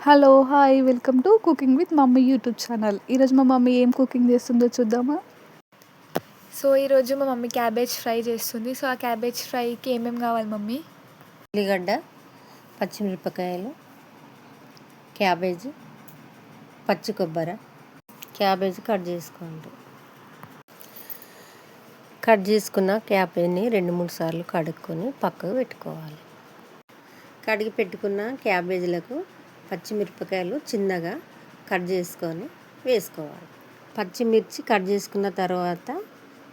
Hello! Hi! Welcome to cooking with mummy YouTube channel. ఈరోజు మా mummy ఏం cooking చేస్తుందో చూద్దామా? సో, ఈరోజు మా మమ్మీ క్యాబేజ్ ఫ్రై చేస్తుంది. సో, ఆ క్యాబేజ్ ఫ్రైకి ఏమేమి కావాలి మమ్మీ? ఉల్లిగడ్డ, పచ్చిమిరపకాయలు, క్యాబేజీ, పచ్చి కొబ్బరి. క్యాబేజీ కట్ చేసుకోండి. కట్ చేసుకున్న క్యాబేజీని 2-3 సార్లు కడుక్కొని పక్కకు పెట్టుకోవాలి. కడిగి పెట్టుకున్న క్యాబేజీలకు పచ్చిమిరపకాయలు చిన్నగా కట్ చేసుకొని వేసుకోవాలి. పచ్చిమిర్చి కట్ చేసుకున్న తర్వాత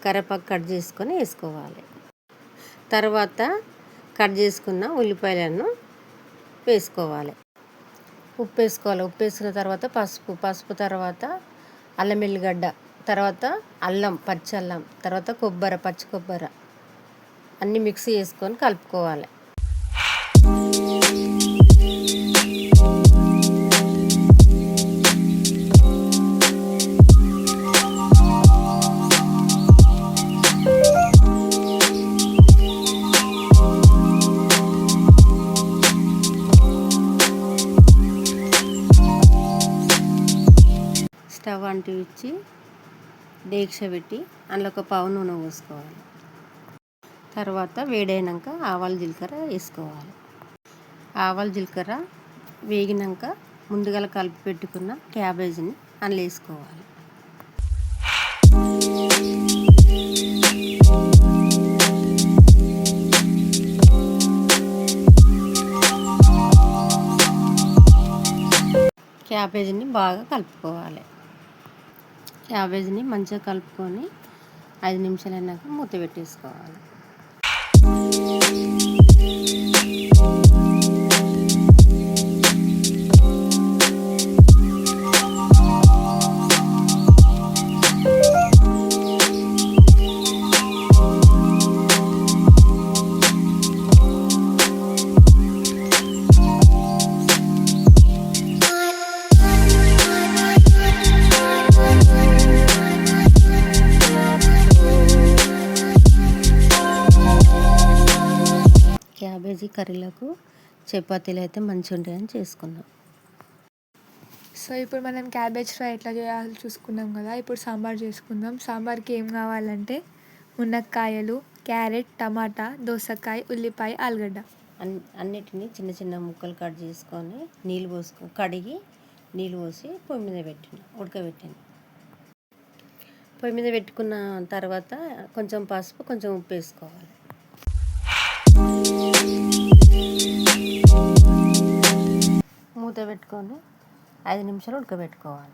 కరివేపాకు కట్ చేసుకొని వేసుకోవాలి. తర్వాత కట్ చేసుకున్న ఉల్లిపాయలను వేసుకోవాలి. ఉప్పు వేసుకోవాలి. ఉప్పు వేసుకున్న తర్వాత పసుపు తర్వాత అల్లం ఎల్లిగడ్డ, తర్వాత అల్లం, పచ్చి అల్లం, తర్వాత పచ్చి కొబ్బరి అన్నీ మిక్సీ చేసుకొని కలుపుకోవాలి. స్టవ్ అంటించి డేక్ష పెట్టి అందులో ఒక పావు నూనె పోసుకోవాలి. తర్వాత వేడైనాక ఆవాలు జీలకర్ర వేసుకోవాలి. ఆవాలు జీలకర్ర వేగినాక ముందుగా కలిపి పెట్టుకున్న క్యాబేజీని అందులో వేసుకోవాలి. క్యాబేజీని బాగా కలుపుకోవాలి. క్యాబేజీని మంచిగా కలుపుకొని 5 నిమిషాలు అయినాక మూత పెట్టేసుకోవాలి. క్యాబేజీ కర్రీలకు చపాతీలు అయితే మంచిగా ఉంటాయని చేసుకున్నాం. సో, ఇప్పుడు మనం క్యాబేజ్ ఫ్రై ఎట్లా చేయాలో చూసుకున్నాం కదా. ఇప్పుడు సాంబార్ చేసుకుందాం. సాంబార్కి ఏం కావాలంటే మునక్కాయలు, క్యారెట్, టమాటా, దోసకాయ, ఉల్లిపాయ, ఆలుగడ్డ అన్నిటినీ చిన్న చిన్న ముక్కలు కట్ చేసుకొని కడిగి నీళ్ళు పోసి పొయ్యి మీద ఉడకబెట్టాను. పొయ్యి మీద పెట్టుకున్న తర్వాత కొంచెం పసుపు, కొంచెం ఉప్పు వేసుకోవాలి. మూత పెట్టుకొని 5 నిమిషాలు ఉడకబెట్టుకోవాలి.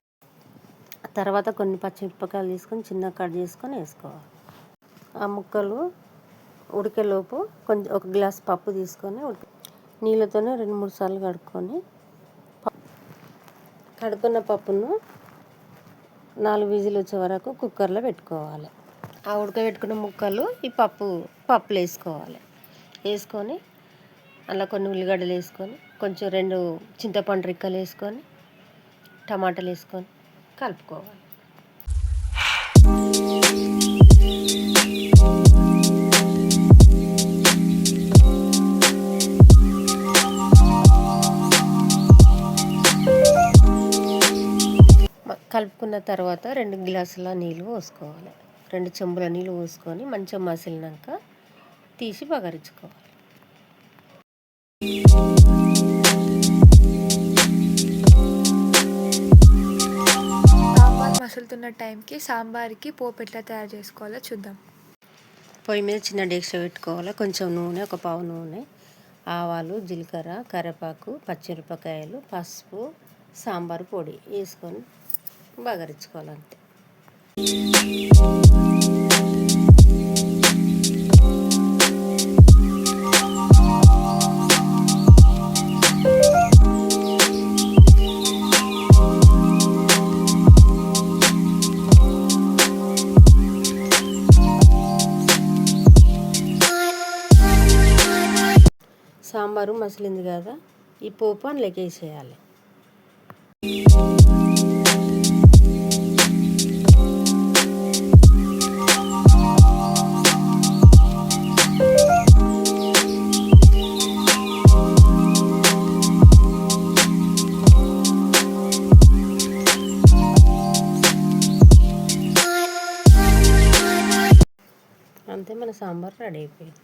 తర్వాత కొన్ని పచ్చిమిరపకాయలు తీసుకొని చిన్నగా కట్ చేసుకొని వేసుకోవాలి. ఆ ముక్కలు ఉడికేలోపు కొంచెం 1 గ్లాస్ పప్పు తీసుకొని నీళ్ళతోనే 2-3 సార్లు కడుక్కున్న పప్పును 4 విజిల్ వచ్చే వరకు కుక్కర్లో పెట్టుకోవాలి. ఆ ఉడకబెట్టుకున్న ముక్కలు ఈ పప్పులో వేసుకొని అలా కొన్ని ఉల్లిగడ్డలు వేసుకొని కొంచెం 2 చింతపండు రిక్కలు వేసుకొని టమాటాలు వేసుకొని కలుపుకోవాలి. కలుపుకున్న తర్వాత 2 గ్లాసుల నీళ్ళు పోసుకోవాలి. 2 చెంబుల నీళ్ళు పోసుకొని మంచిగా మసిలినాక తీసి బగారించుకోవాలి. సాంబార్ మసులుతున్న టైంకి సాంబార్కి పోపు ఎట్లా తయారు చేసుకోవాలో చూద్దాం. పొయ్యి మీద చిన్న డేక్ష పెట్టుకోవాలి. కొంచెం నూనె, ఒక పావు నూనె, ఆవాలు, జీలకర్ర, కరివేపాకు, పచ్చిమిరపకాయలు, పసుపు, సాంబార్ పొడి వేసుకొని బగారించుకోవాలంతే. సాంబారు మసిలింది కదా, ఈ పోపు అందులోకి వేసేయాలి. అంతే, మన సాంబార్ రెడీ అయిపోయింది.